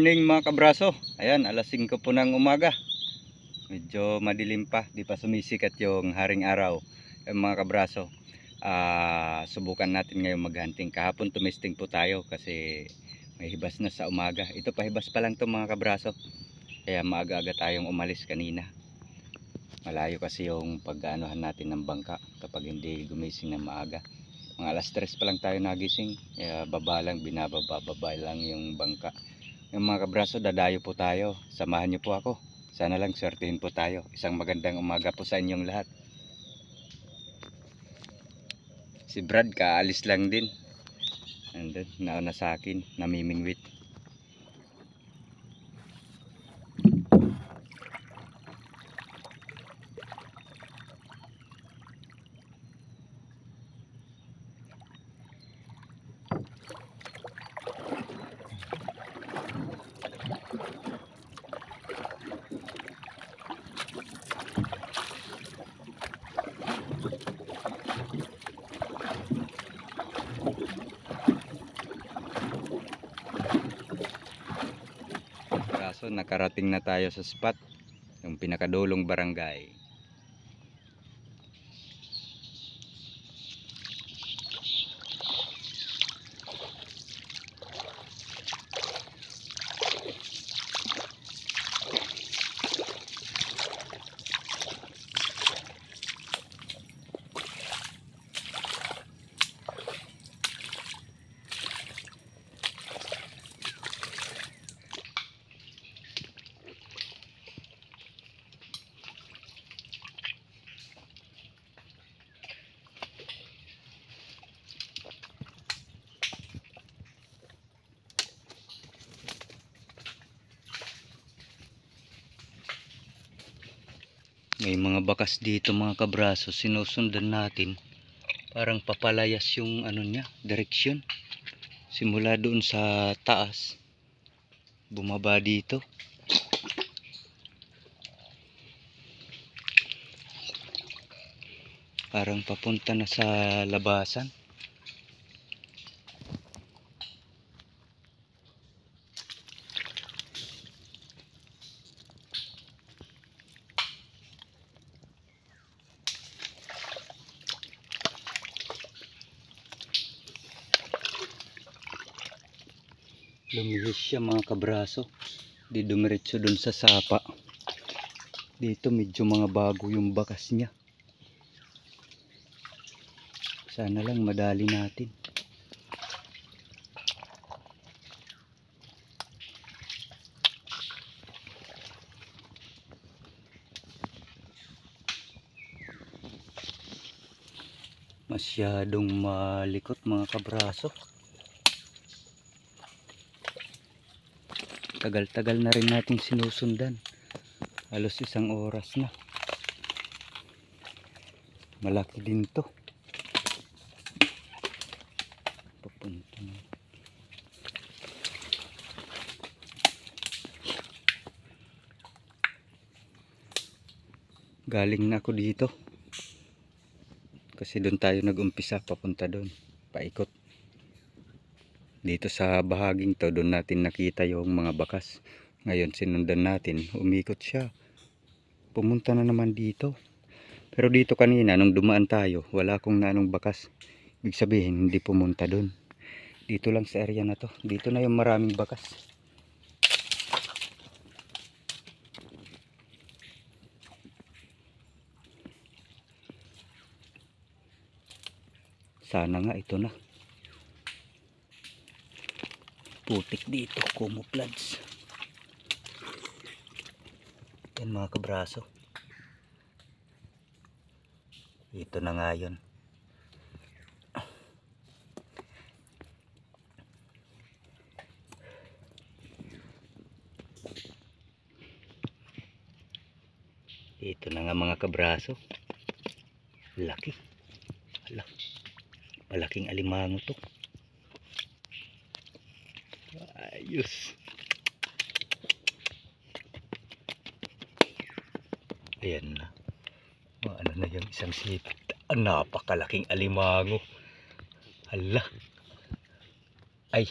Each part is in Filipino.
Morning mga kabraso. Ayan, alas 5 po ng umaga. Medyo madilim pa, di pa sumisikat yung haring araw. Mga kabraso, subukan natin ngayon maghunting. Kahapon tumesting po tayo kasi may hibas na sa umaga. Ito pa hibas pa lang to mga kabraso. Kaya maaga-aga tayong umalis kanina. Malayo kasi yung pag-aanohan natin ng bangka kapag hindi gumising na maaga. Mga alas 3 pa lang tayo nagising. Kaya baba lang, binababa lang yung bangka. Yung mga kabraso, dadayo po tayo. Samahan niyo po ako. Sana lang swertihin po tayo. Isang magandang umaga po sa inyong lahat. Si Brad kaalis lang din. Andun, nauna sa akin, namimingwit. Kaso nakarating na tayo sa spot, yung pinakadulong barangay. May mga bakas dito mga kabraso, sinusundan natin. Parang papalayas yung ano niya, direksyon. Simula doon sa taas, bumaba dito. Parang papunta na sa labasan. Lumihis siya mga kabraso. Di dumiretso dun sa sapa. Dito medyo mga bago yung bakas niya. Sana lang madali natin. Masyadong malikot mga kabraso. Tagal-tagal na rin natin sinusundan. Halos 1 oras na. Malaki din to. Papunta na. Galing na ako dito. Kasi doon tayo nag-umpisa, papunta doon. Paikot. Dito sa bahaging to, doon natin nakita yung mga bakas. Ngayon sinundan natin, umikot siya. Pumunta na naman dito. Pero dito kanina, nung dumaan tayo, wala akong nanong bakas. Ibig sabihin, hindi pumunta doon. Dito lang sa area na to. Dito na yung maraming bakas. Sana nga ito na. Putik dito, camouflage. Yan mga kabraso. Ito na nga yun. Ito na nga mga kabraso. Laki. Hala. Malaking alimango to. Ayos. Ayan na. Ano na yung isang sipit. Napakalaking alimango. Hala. Ay,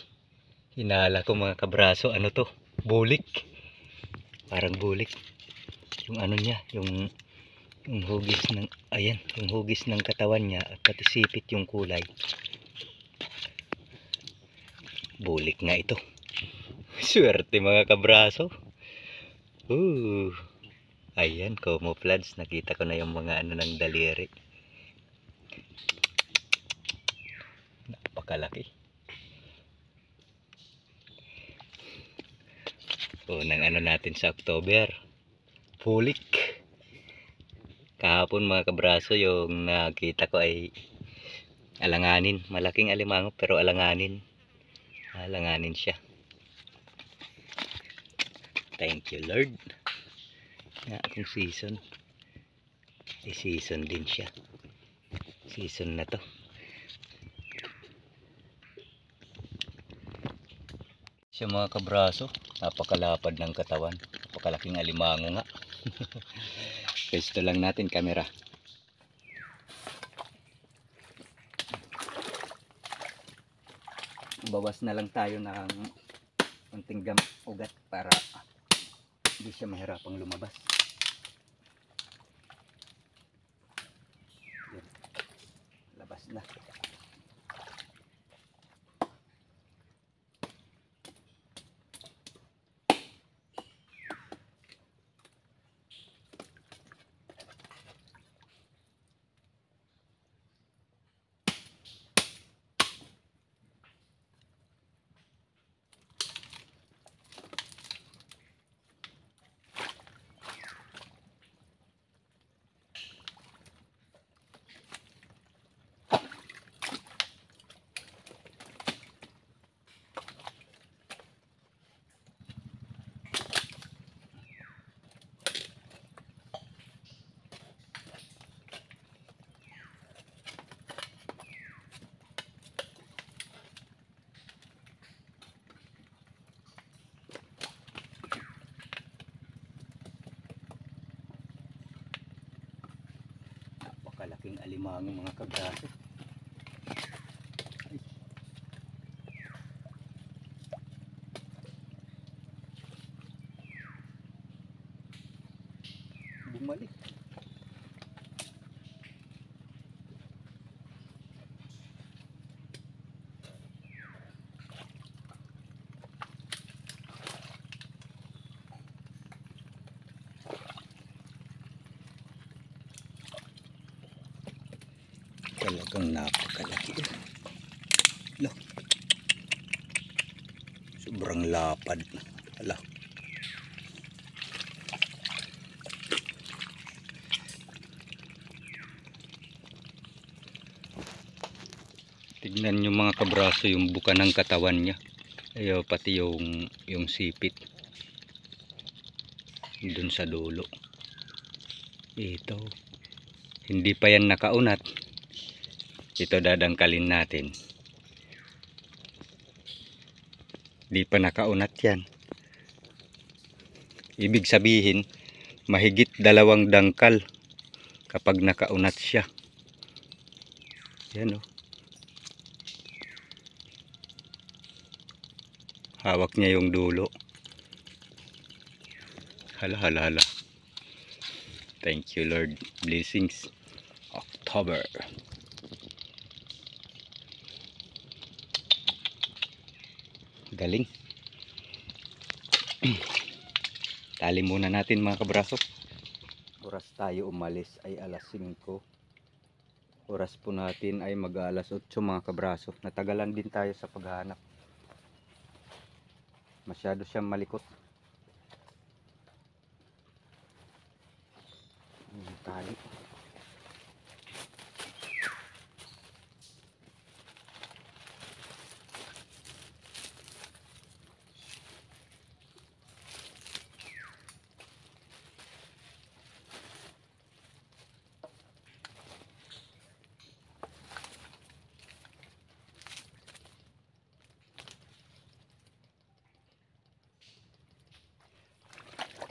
hinala ko mga kabraso. Ano to? Bulik. Parang bulik. Yung ano niya, yung hugis ng, ayan, yung hugis ng katawan niya at pati sipit yung kulay. Bulik nga ito. Swerte mga kabraso. Ayan, camouflage. Nakita ko na yung mga ano ng daliri. Napakalaki. Unang ano natin sa October. Bulik. Kahapon mga kabraso, yung nakita ko ay alanganin. Malaking alimango pero alanganin. Alanganin siya. Thank you Lord. Nga akong season. Season din siya. Season na to. Siya mga kabraso. Napakalapad ng katawan. Napakalaking alimango nga. Pwesto lang natin camera. Bawas na lang tayo ng konting ugat para hindi siya mahirapang lumabas. Yan. Labas na. Napakalaking alimango mga kabraso. Bumalik. Talagang napakalaki. Lah. Sobrang lapad. Ala. Tignan nyo mga kabraso yung buka ng katawan niya. Ayaw pati yung sipit. Dun sa dulo. Ito. Hindi pa yan nakaunat. Ito dadangkalin natin. Di pa nakaunat yan. Ibig sabihin, mahigit 2 dangkal kapag nakaunat siya. Yan o. Hawak niya yung dulo. Hala, hala, hala. Thank you Lord. Blessings. October. Galing. Tali muna natin mga kabraso. Oras tayo umalis ay alas 5. Oras po natin ay mag-alas 8 mga kabraso. Natagalan din tayo sa paghahanap. Masyado siyang malikot. Tali.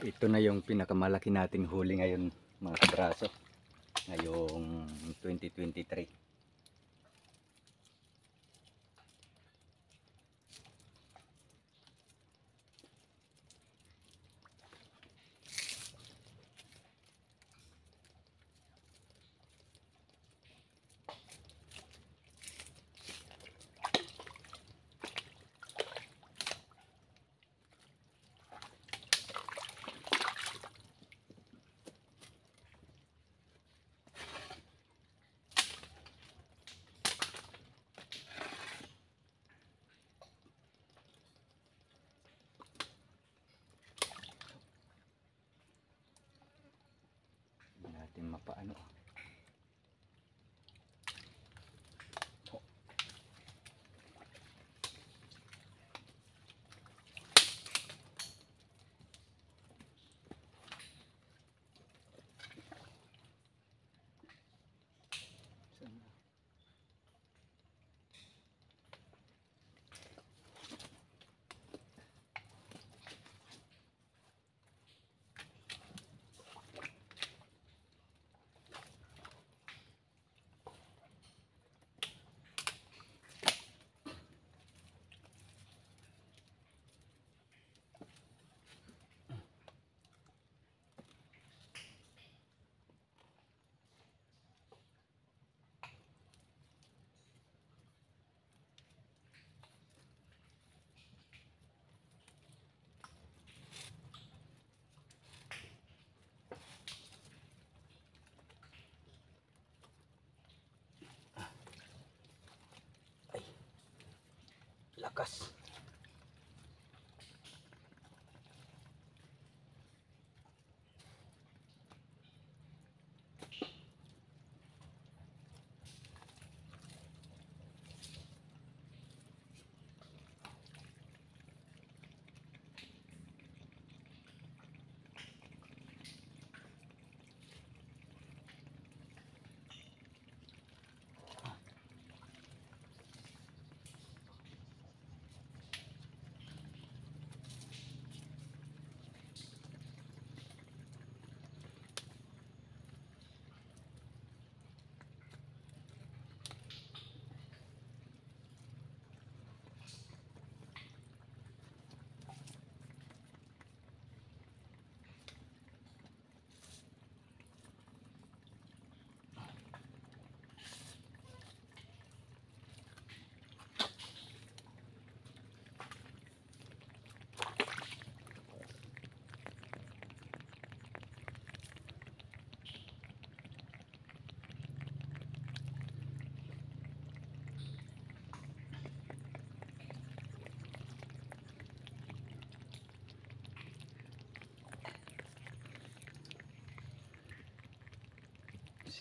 Ito na yung pinakamalaki nating huli ngayon mga kabraso. Ngayong 2023. paano. Lakas.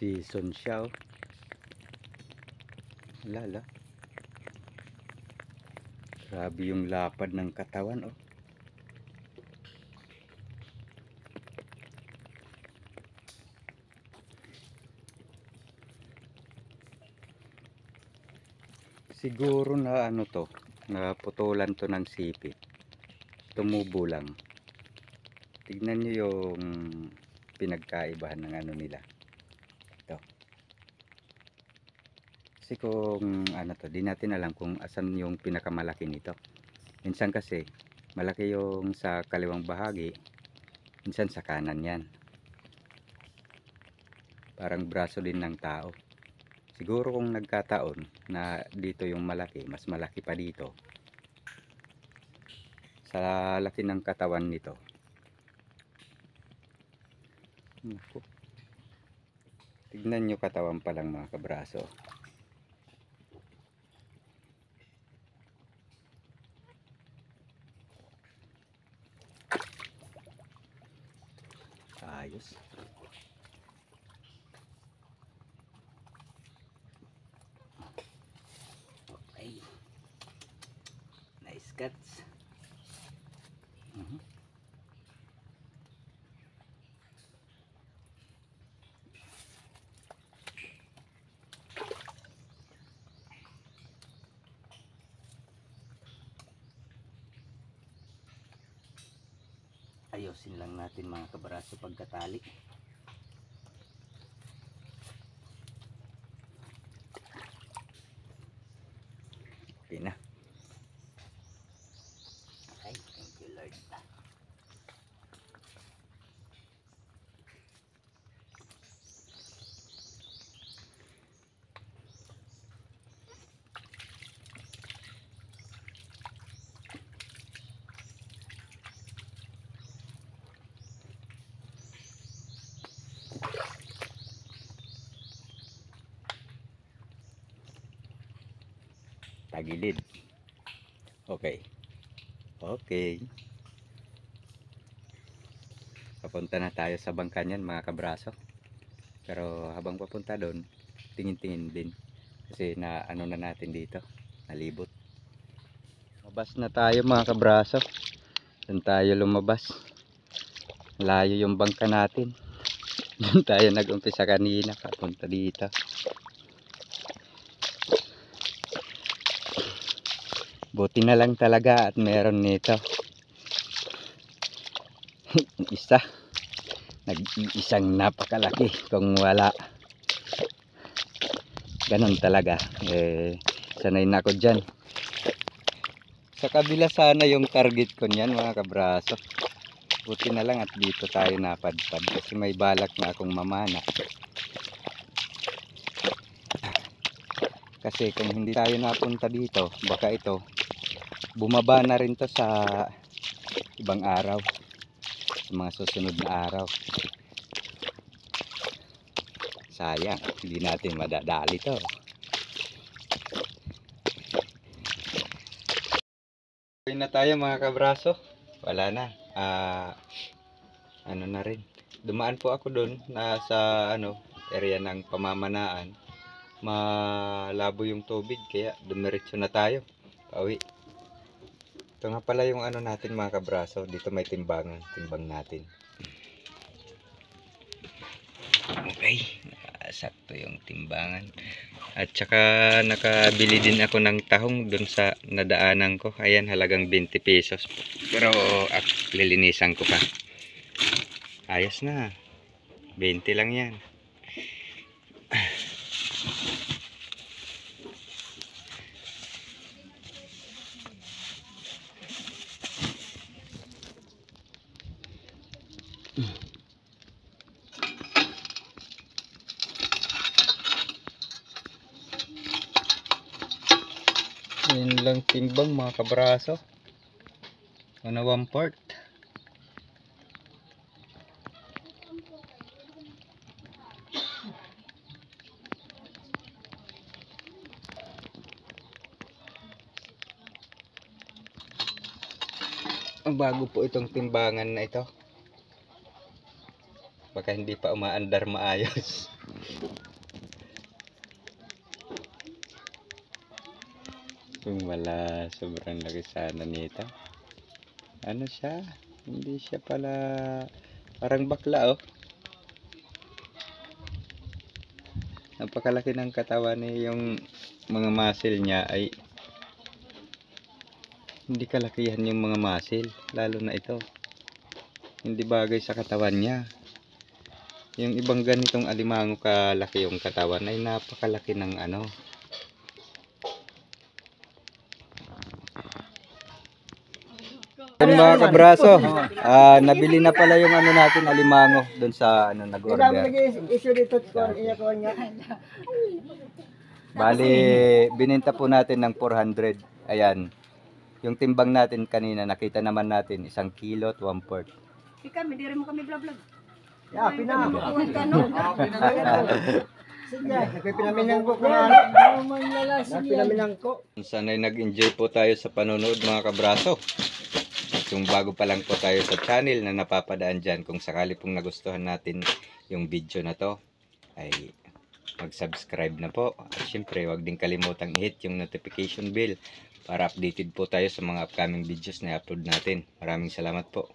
Season siya, oh. Lala. Grabe yung lapad ng katawan, oh. Siguro na ano to, naputulan to ng sipit. Tumubo lang. Tignan nyo yung pinagkaibahan ng ano nila. Ito. Kasi kung ano to, di natin alam kung asan yung pinakamalaki nito. Minsan kasi, malaki yung sa kaliwang bahagi, minsan sa kanan yan. Parang braso din ng tao. Siguro kung nagkataon na dito yung malaki, mas malaki pa dito. Sa laki ng katawan nito. Naku. Tignan nyo katawan pa lang mga kabraso. Ayos. Okay. Nice cuts. Ayusin lang natin mga kabraso pagkatali. Okay na. Okay, thank you Lord. Tagilid. Okay. Okay. Papunta na tayo sa bangka niyan mga kabraso. Pero habang papunta doon, tingin-tingin din. Kasi na ano na natin dito, nalibot. Lumabas na tayo mga kabraso. Doon tayo lumabas. Layo yung bangka natin. Doon tayo nag-umpisa kanina papunta dito. Buti na lang talaga at meron nito. Isa. Nag-iisang napakalaki kung wala. Ganon talaga. Sanay na ako dyan. Sa kabila sana yung target ko niyan mga kabraso. Buti na lang at dito tayo napadpad kasi may balak na akong mamana. Kasi kung hindi tayo napunta dito, baka ito bumaba na rin to sa ibang araw, sa mga susunod na araw. Sayang, hindi natin madadali to. Okay na tayo mga kabraso. Wala na. Ano na rin. Dumaan po ako doon nasa area ng pamamanaan. Malabo yung tubig kaya dumiretso na tayo. Pauwi. Ito nga pala yung natin mga kabraso. Dito may timbang natin. Okay. Sakto yung timbangan. At saka nakabili din ako ng tahong doon sa nadaanan ko. Ayan, halagang 20 pesos. Pero lilinisan ko pa. Ayos na. 20 lang yan. Yan lang timbang mga kabraso. 1/4. Bago po itong timbangan na ito. Baka hindi pa umaandar maayos. Wala, sobrang laki sana nito. Ano siya? Hindi siya pala parang bakla Napakalaki ng katawan niya, yung mga muscle niya ay hindi kalakihan yung mga muscle, lalo na ito. Hindi bagay sa katawan niya. Yung ibang ganitong alimango kalaki yung katawan ay napakalaki ng mga kabraso, nabili na pala yung natin alimango doon sa nag-order. Bali, bininta po natin ng 400. Ayan. Yung timbang natin kanina, nakita naman natin 1 kilo at 1/4. Kami, di rin mo kami vlog. Ya, pina. Sige, nagpipinaminang ko. Nagpinaminang ko. Sana'y nag-enjoy po tayo sa panonood mga kabraso. Kung bago pa lang po tayo sa channel na napapadaan dyan, kung sakali pong nagustuhan natin yung video na to, ay mag-subscribe na po. At syempre, huwag din kalimutang i-hit yung notification bell para updated po tayo sa mga upcoming videos na i-upload natin. Maraming salamat po.